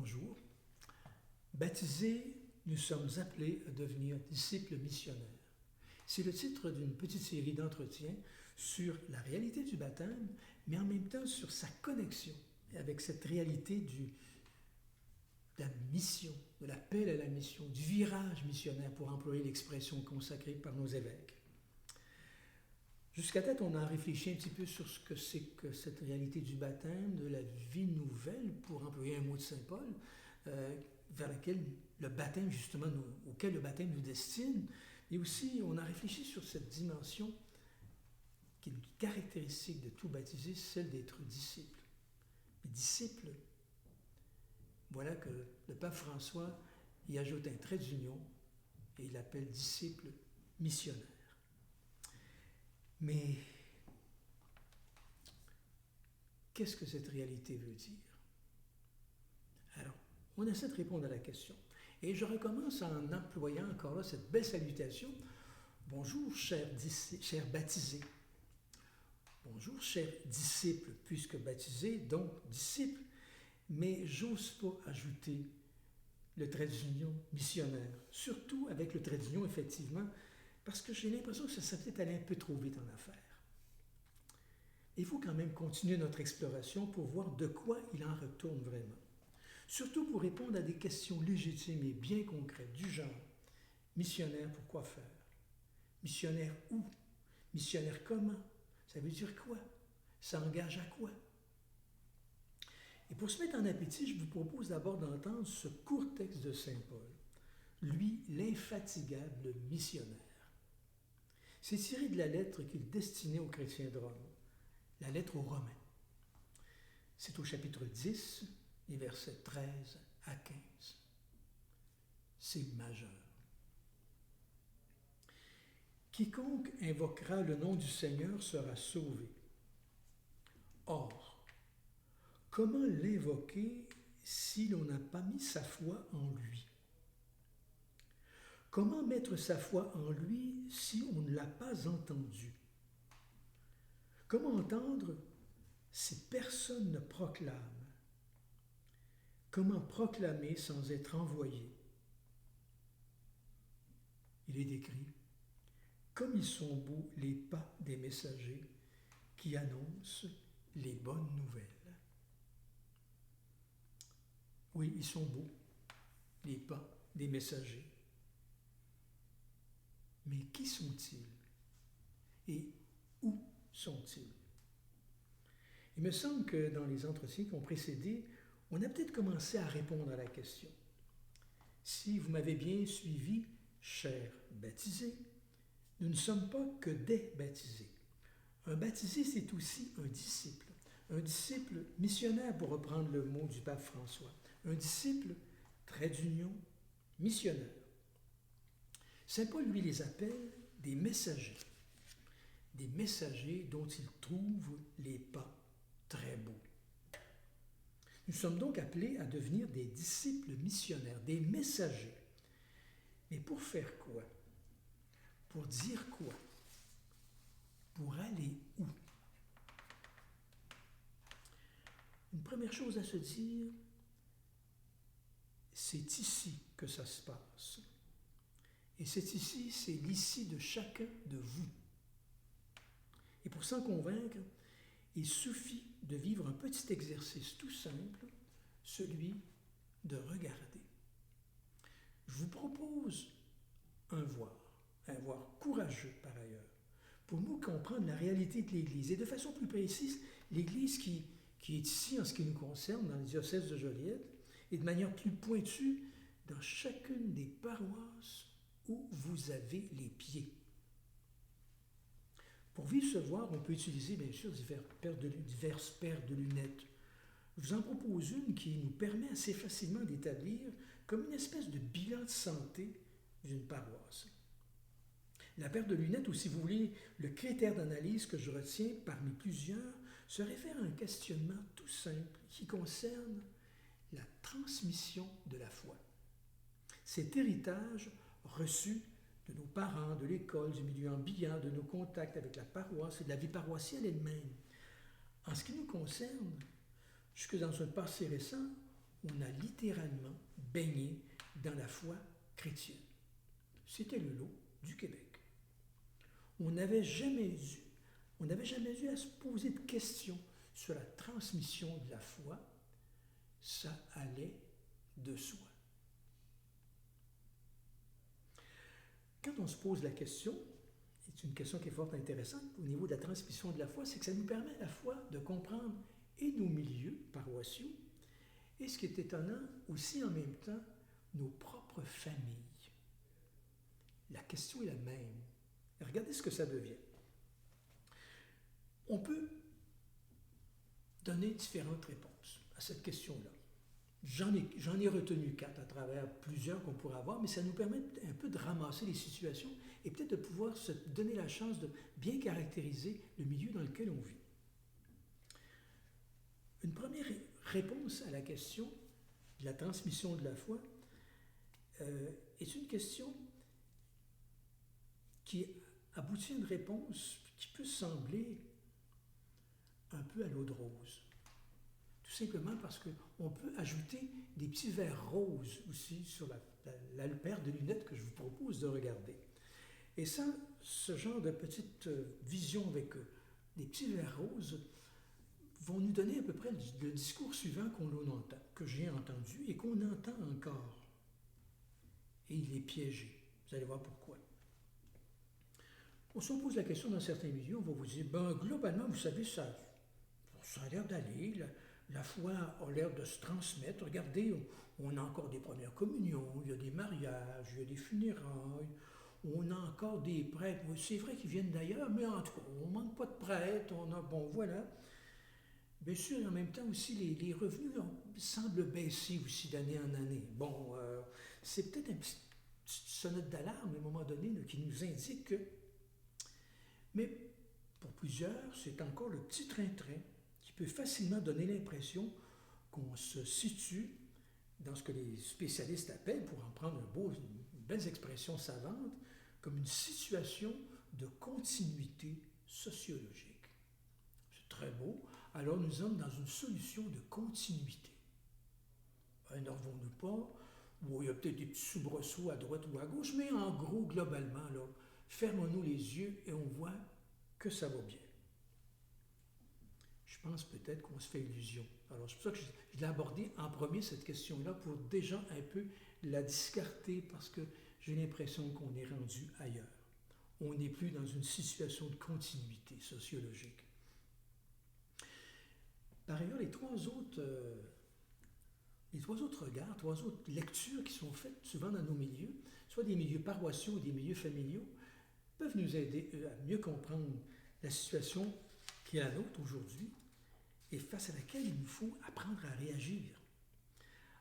bonjour. Baptisés, nous sommes appelés à devenir disciples missionnaires. C'est le titre d'une petite série d'entretiens sur la réalité du baptême, mais en même temps sur sa connexion avec cette réalité de la mission, de l'appel à la mission, du virage missionnaire, pour employer l'expression consacrée par nos évêques. Jusqu'à date, on a réfléchi un petit peu sur ce que c'est que cette réalité du baptême, de la vie nouvelle, pour employer un mot de Saint Paul, vers laquelle le baptême, justement, auquel le baptême nous destine. Et aussi, on a réfléchi sur cette dimension qui est une caractéristique de tout baptisé, celle d'être disciple. Mais disciple, voilà que le pape François y ajoute un trait d'union et il l'appelle disciple missionnaire. Mais qu'est-ce que cette réalité veut dire? Alors, on essaie de répondre à la question. Et je recommence en employant encore là cette belle salutation. Bonjour, chers baptisés. Bonjour, chers disciples, puisque baptisés, donc disciples. Mais j'ose pas ajouter le trait d'union missionnaire. Surtout avec le trait d'union, effectivement, parce que j'ai l'impression que ça serait peut-être allé un peu trop vite en affaires. Il faut quand même continuer notre exploration pour voir de quoi il en retourne vraiment. Surtout pour répondre à des questions légitimes et bien concrètes du genre « missionnaire, pourquoi faire? Missionnaire où? Missionnaire comment? Ça veut dire quoi? Ça engage à quoi? » Et pour se mettre en appétit, je vous propose d'abord d'entendre ce court texte de Saint Paul, lui, l'infatigable missionnaire. C'est tiré de la lettre qu'il destinait aux chrétiens de Rome, la lettre aux Romains. C'est au chapitre 10, les versets 13 à 15. C'est majeur. Quiconque invoquera le nom du Seigneur sera sauvé. Or, comment l'invoquer si l'on n'a pas mis sa foi en lui? Comment mettre sa foi en lui si on ne l'a pas entendu? Comment entendre si personne ne proclame? Comment proclamer sans être envoyé? Il est décrit « Comme ils sont beaux les pas des messagers qui annoncent les bonnes nouvelles. » Oui, ils sont beaux, les pas des messagers. Mais qui sont-ils? Et où sont-ils? Il me semble que dans les entretiens qui ont précédé, on a peut-être commencé à répondre à la question. Si vous m'avez bien suivi, chers baptisés, nous ne sommes pas que des baptisés. Un baptisé, c'est aussi un disciple missionnaire, pour reprendre le mot du pape François. Un disciple, trait d'union, missionnaire. Saint Paul, lui, les appelle des messagers dont il trouve les pas très beaux. Nous sommes donc appelés à devenir des disciples missionnaires, des messagers. Mais pour faire quoi? Pour dire quoi? Pour aller où? Une première chose à se dire, c'est ici que ça se passe. Et c'est ici, c'est l'ici de chacun de vous. Et pour s'en convaincre, il suffit de vivre un petit exercice tout simple, celui de regarder. Je vous propose un voir courageux par ailleurs, pour nous comprendre la réalité de l'Église. Et de façon plus précise, l'Église qui est ici en ce qui nous concerne, dans le diocèse de Joliette, et de manière plus pointue, dans chacune des paroisses où vous avez les pieds. Pour vivre ce voir, on peut utiliser bien sûr diverses paires de lunettes. Je vous en propose une qui nous permet assez facilement d'établir comme une espèce de bilan de santé d'une paroisse. La paire de lunettes, ou si vous voulez, le critère d'analyse que je retiens parmi plusieurs, se réfère à un questionnement tout simple qui concerne la transmission de la foi. Cet héritage reçu de nos parents, de l'école, du milieu ambiant, de nos contacts avec la paroisse et de la vie paroissiale elle-même. En ce qui nous concerne, jusque dans un passé récent, on a littéralement baigné dans la foi chrétienne. C'était le lot du Québec. On n'avait jamais eu à se poser de questions sur la transmission de la foi. Ça allait de soi. Quand on se pose la question, c'est une question qui est fort intéressante au niveau de la transmission de la foi, c'est que ça nous permet à la fois de comprendre et nos milieux paroissiaux, et ce qui est étonnant aussi en même temps, nos propres familles. La question est la même. Regardez ce que ça devient. On peut donner différentes réponses à cette question-là. J'en ai retenu 4 à travers plusieurs qu'on pourrait avoir, mais ça nous permet un peu de ramasser les situations et peut-être de pouvoir se donner la chance de bien caractériser le milieu dans lequel on vit. Une première réponse à la question de la transmission de la foi est une question qui aboutit à une réponse qui peut sembler un peu à l'eau de rose. Tout simplement parce qu'on peut ajouter des petits verres roses aussi sur la paire de lunettes que je vous propose de regarder. Et ça, ce genre de petite vision avec des petits verres roses vont nous donner à peu près le discours suivant que j'ai entendu et qu'on entend encore. Et il est piégé. Vous allez voir pourquoi. On se pose la question dans certains milieux, on va vous dire, globalement, vous savez, ça a l'air d'aller, la foi a l'air de se transmettre. Regardez, on a encore des premières communions, il y a des mariages, il y a des funérailles, on a encore des prêtres. C'est vrai qu'ils viennent d'ailleurs, mais en tout cas, on ne manque pas de prêtres, voilà. Bien sûr, et en même temps aussi, les revenus semblent baisser aussi d'année en année. C'est peut-être une petite sonnette d'alarme à un moment donné qui nous indique que... Mais pour plusieurs, c'est encore le petit train-train qui peut facilement donner l'impression qu'on se situe dans ce que les spécialistes appellent, pour en prendre une belle expression savante, comme une situation de continuité sociologique. C'est très beau. Alors nous sommes dans une solution de continuité. Énervons-nous pas, il y a peut-être des petits soubresauts à droite ou à gauche, mais en gros, globalement, là, fermons-nous les yeux et on voit que ça va bien. Je pense peut-être qu'on se fait illusion. Alors c'est pour ça que je l'ai abordé en premier, cette question-là, pour déjà un peu la discarter, parce que j'ai l'impression qu'on est rendu ailleurs. On n'est plus dans une situation de continuité sociologique. Par ailleurs, les trois autres regards, 3 autres lectures qui sont faites souvent dans nos milieux, soit des milieux paroissiaux ou des milieux familiaux, peuvent nous aider à mieux comprendre la situation qui est la nôtre aujourd'hui et face à laquelle il nous faut apprendre à réagir.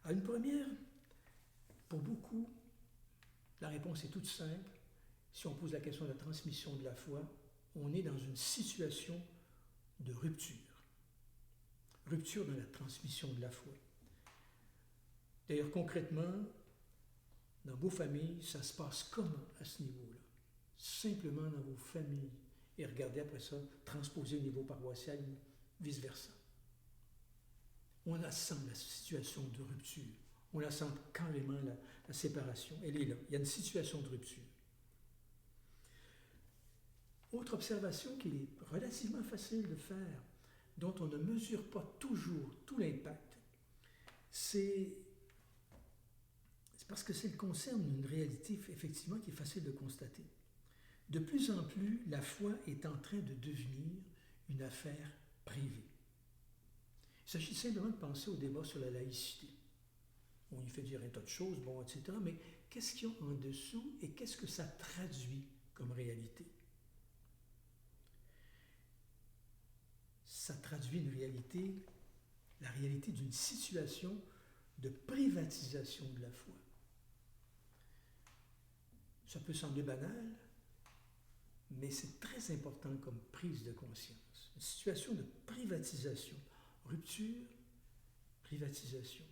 À une première, pour beaucoup, la réponse est toute simple. Si on pose la question de la transmission de la foi, on est dans une situation de rupture. Rupture dans la transmission de la foi. D'ailleurs, concrètement, dans vos familles, ça se passe comment à ce niveau-là? Simplement dans vos familles. Et regardez après ça, transposer au niveau paroissial, vice-versa. On la sent, la situation de rupture. On la sent carrément, la séparation. Elle est là. Il y a une situation de rupture. Autre observation qu'il est relativement facile de faire, dont on ne mesure pas toujours tout l'impact, c'est parce que ça concerne une réalité, effectivement, qui est facile de constater. De plus en plus, la foi est en train de devenir une affaire privée. Il s'agit simplement de penser au débat sur la laïcité. On y fait dire un tas de choses, etc. Mais qu'est-ce qu'il y a en dessous et qu'est-ce que ça traduit comme réalité? Ça traduit une réalité, la réalité d'une situation de privatisation de la foi. Ça peut sembler banal, mais c'est très important comme prise de conscience. Une situation de privatisation. Rupture, privatisation.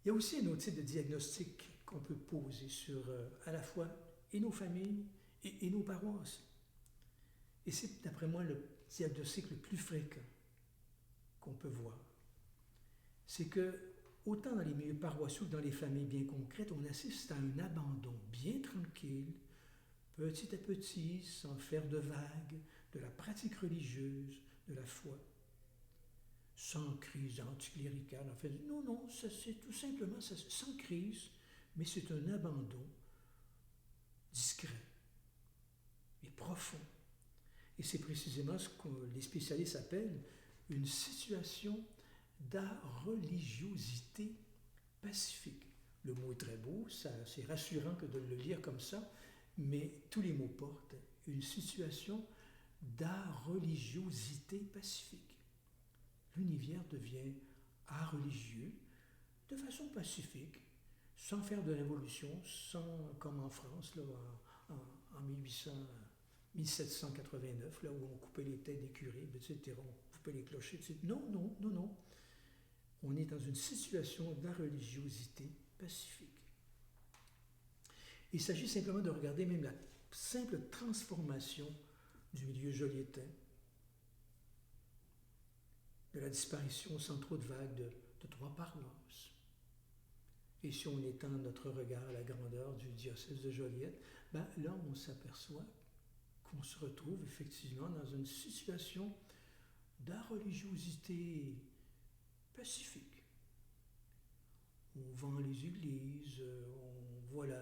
Il y a aussi un autre type de diagnostic qu'on peut poser sur à la fois et nos familles et nos paroisses. Et c'est d'après moi le diagnostic le plus fréquent qu'on peut voir. c'est que, autant dans les milieux paroissiaux que dans les familles bien concrètes, on assiste à un abandon bien tranquille, petit à petit, sans faire de vagues, de la pratique religieuse, de la foi, sans crise anticléricale. En fait, non, non, ça, c'est tout simplement sans crise, mais c'est un abandon discret et profond. Et c'est précisément ce que les spécialistes appellent une situation d'areligiosité pacifique. Le mot est très beau, c'est rassurant que de le lire comme ça, mais tous les mots portent une situation d'areligiosité pacifique. L'univers devient areligieux de façon pacifique, sans faire de révolution, sans, comme en France, là, en 1789, là où on coupait les têtes des curés, etc., on coupait les clochers, etc. Non, non, non, non. On est dans une situation d'areligiosité pacifique. Il s'agit simplement de regarder même la simple transformation du milieu joliétain, de la disparition sans trop de vagues de 3 paroisses. Et si on étend notre regard à la grandeur du diocèse de Joliette, ben là on s'aperçoit qu'on se retrouve effectivement dans une situation d'areligiosité pacifique. On vend les églises, voilà,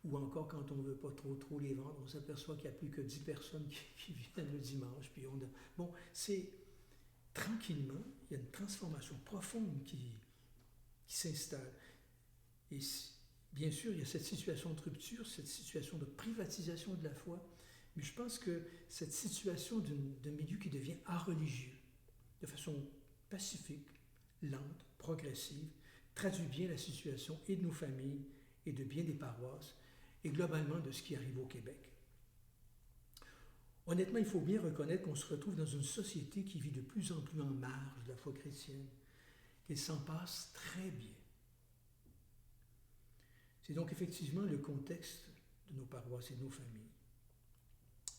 ou encore quand on ne veut pas trop les vendre, on s'aperçoit qu'il n'y a plus que 10 personnes qui viennent le dimanche. Puis bon, c'est tranquillement, il y a une transformation profonde qui s'installe. Et bien sûr, il y a cette situation de rupture, cette situation de privatisation de la foi, mais je pense que cette situation d'un milieu qui devient areligieux, de façon pacifique, lente, progressive, traduit bien la situation et de nos familles et de bien des paroisses et globalement de ce qui arrive au Québec. Honnêtement, il faut bien reconnaître qu'on se retrouve dans une société qui vit de plus en plus en marge de la foi chrétienne, qu'elle s'en passe très bien. C'est donc effectivement le contexte de nos paroisses et de nos familles.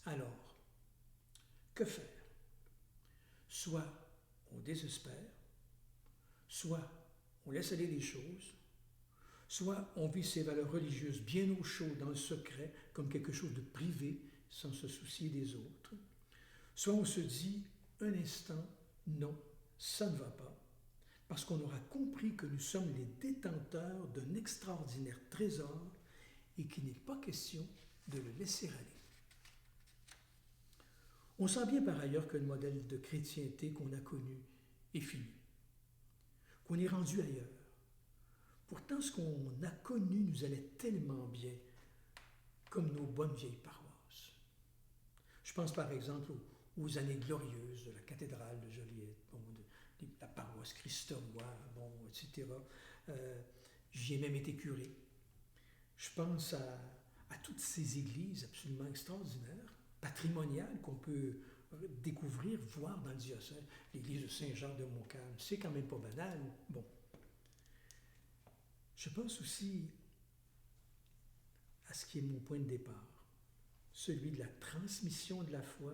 Alors, que faire? Soit on désespère, soit on laisse aller les choses, soit on vit ses valeurs religieuses bien au chaud dans le secret, comme quelque chose de privé, sans se soucier des autres, soit on se dit un instant, non, ça ne va pas, parce qu'on aura compris que nous sommes les détenteurs d'un extraordinaire trésor et qu'il n'est pas question de le laisser aller. On sent bien par ailleurs que le modèle de chrétienté qu'on a connu est fini, qu'on est rendu ailleurs. Pourtant, ce qu'on a connu nous allait tellement bien, comme nos bonnes vieilles paroisses. Je pense par exemple aux années glorieuses de la cathédrale de Joliette, bon, de la paroisse Christ-Roi, bon, etc. J'y ai même été curé. Je pense à toutes ces églises absolument extraordinaires, patrimoniales, qu'on peut découvrir, voir dans le diocèse. L'église de Saint-Jean de Montcalm, c'est quand même pas banal. Bon. Je pense aussi à ce qui est mon point de départ, celui de la transmission de la foi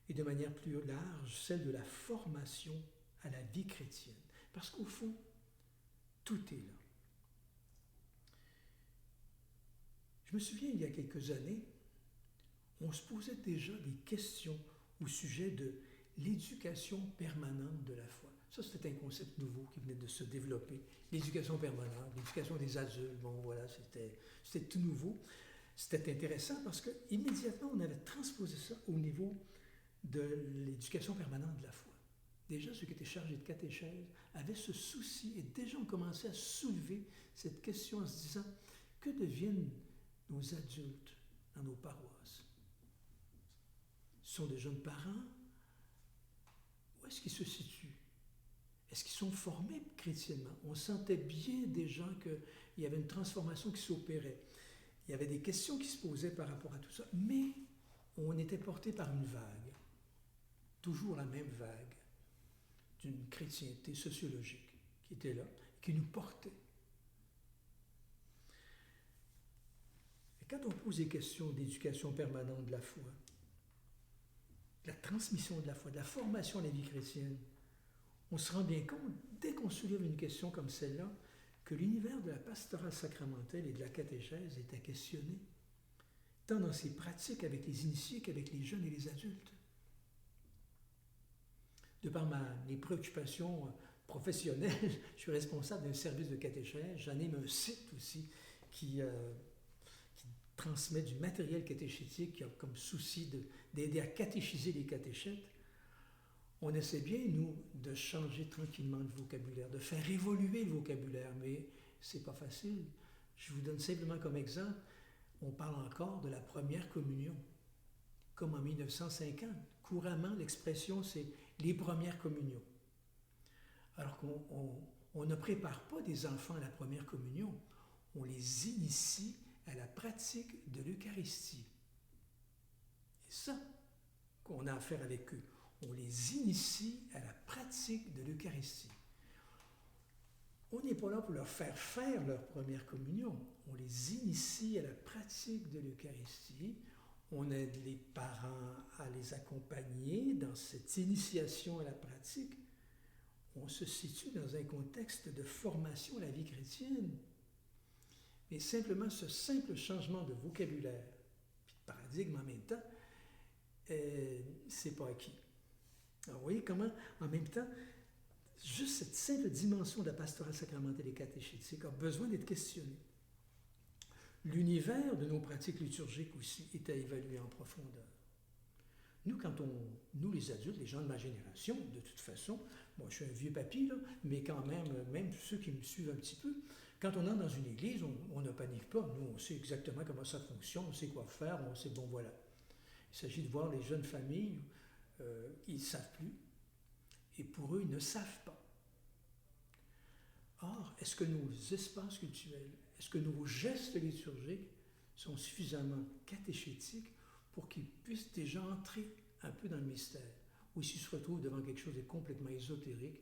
et de manière plus large, celle de la formation à la vie chrétienne. Parce qu'au fond, tout est là. Je me souviens, il y a quelques années, on se posait déjà des questions au sujet de l'éducation permanente de la foi. Ça, c'était un concept nouveau qui venait de se développer. L'éducation permanente, l'éducation des adultes, bon voilà, c'était tout nouveau. C'était intéressant parce qu'immédiatement, on avait transposé ça au niveau de l'éducation permanente de la foi. Déjà, ceux qui étaient chargés de catéchèse avaient ce souci et déjà on commençait à soulever cette question en se disant que deviennent nos adultes dans nos paroisses? Ce sont des jeunes parents? Où est-ce qu'ils se situent? Est-ce qu'ils sont formés chrétiennement? On sentait bien déjà qu'il y avait une transformation qui s'opérait. Il y avait des questions qui se posaient par rapport à tout ça, mais on était porté par une vague, toujours la même vague, d'une chrétienté sociologique qui était là, qui nous portait. Et quand on pose des questions d'éducation permanente de la foi, de la transmission de la foi, de la formation à la vie chrétienne, on se rend bien compte, dès qu'on soulève une question comme celle-là, que l'univers de la pastorale sacramentelle et de la catéchèse est à questionner, tant dans ses pratiques avec les initiés qu'avec les jeunes et les adultes. De par mes préoccupations professionnelles, je suis responsable d'un service de catéchèse. J'anime un site aussi qui transmet du matériel catéchétique, qui a comme souci d'aider à catéchiser les catéchètes. On essaie bien, nous, de changer tranquillement le vocabulaire, de faire évoluer le vocabulaire, mais c'est pas facile. Je vous donne simplement comme exemple, on parle encore de la première communion, comme en 1950. Couramment, l'expression, c'est les premières communions. Alors qu'on ne prépare pas des enfants à la première communion, on les initie à la pratique de l'Eucharistie. C'est ça qu'on a à faire avec eux. On les initie à la pratique de l'Eucharistie. On n'est pas là pour leur faire leur première communion. On les initie à la pratique de l'Eucharistie. On aide les parents à les accompagner dans cette initiation à la pratique. On se situe dans un contexte de formation à la vie chrétienne. Mais simplement ce simple changement de vocabulaire, puis de paradigme en même temps, c'est pas acquis. Alors, vous voyez comment, en même temps, juste cette simple dimension de la pastorale sacramentelle et catéchétique a besoin d'être questionnée. L'univers de nos pratiques liturgiques aussi est à évaluer en profondeur. Nous les adultes, les gens de ma génération, de toute façon, moi je suis un vieux papy, là, mais quand même ceux qui me suivent un petit peu, quand on entre dans une église, on ne panique pas. Nous, on sait exactement comment ça fonctionne, on sait quoi faire, on sait, bon voilà. Il s'agit de voir les jeunes familles, ils ne savent plus, et pour eux, ils ne savent pas. Or, est-ce que nos espaces cultuels, est-ce que nos gestes liturgiques sont suffisamment catéchétiques pour qu'ils puissent déjà entrer un peu dans le mystère, ou s'ils se retrouvent devant quelque chose de complètement ésotérique,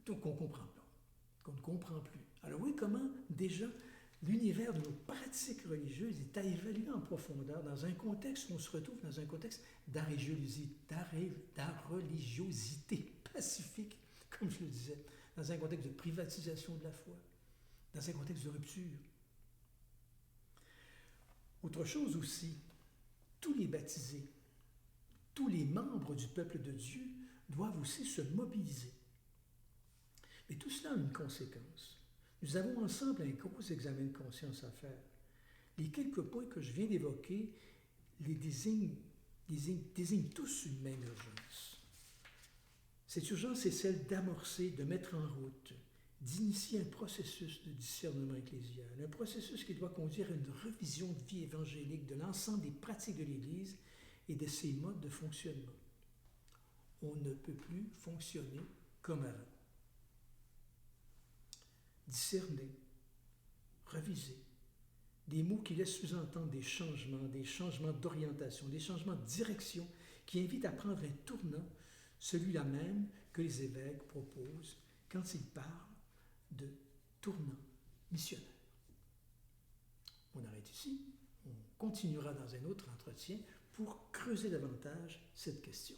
donc on ne comprend pas, qu'on ne comprend plus. Alors oui, comment déjà l'univers de nos pratiques religieuses est à évaluer en profondeur dans un contexte où on se retrouve dans un contexte d'areligiosité pacifique, comme je le disais, dans un contexte de privatisation de la foi, dans un contexte de rupture. Autre chose aussi, tous les baptisés, tous les membres du peuple de Dieu doivent aussi se mobiliser. Mais tout cela a une conséquence. Nous avons ensemble un gros examen de conscience à faire. Les quelques points que je viens d'évoquer les désignent tous une même urgence. Cette urgence est celle d'amorcer, de mettre en route, d'initier un processus de discernement ecclésial, un processus qui doit conduire à une revision de vie évangélique de l'ensemble des pratiques de l'Église et de ses modes de fonctionnement. On ne peut plus fonctionner comme avant. Discerner, reviser, des mots qui laissent sous-entendre des changements d'orientation, des changements de direction qui invitent à prendre un tournant, celui-là même que les évêques proposent quand ils parlent de tournant missionnaire. On arrête ici, on continuera dans un autre entretien pour creuser davantage cette question.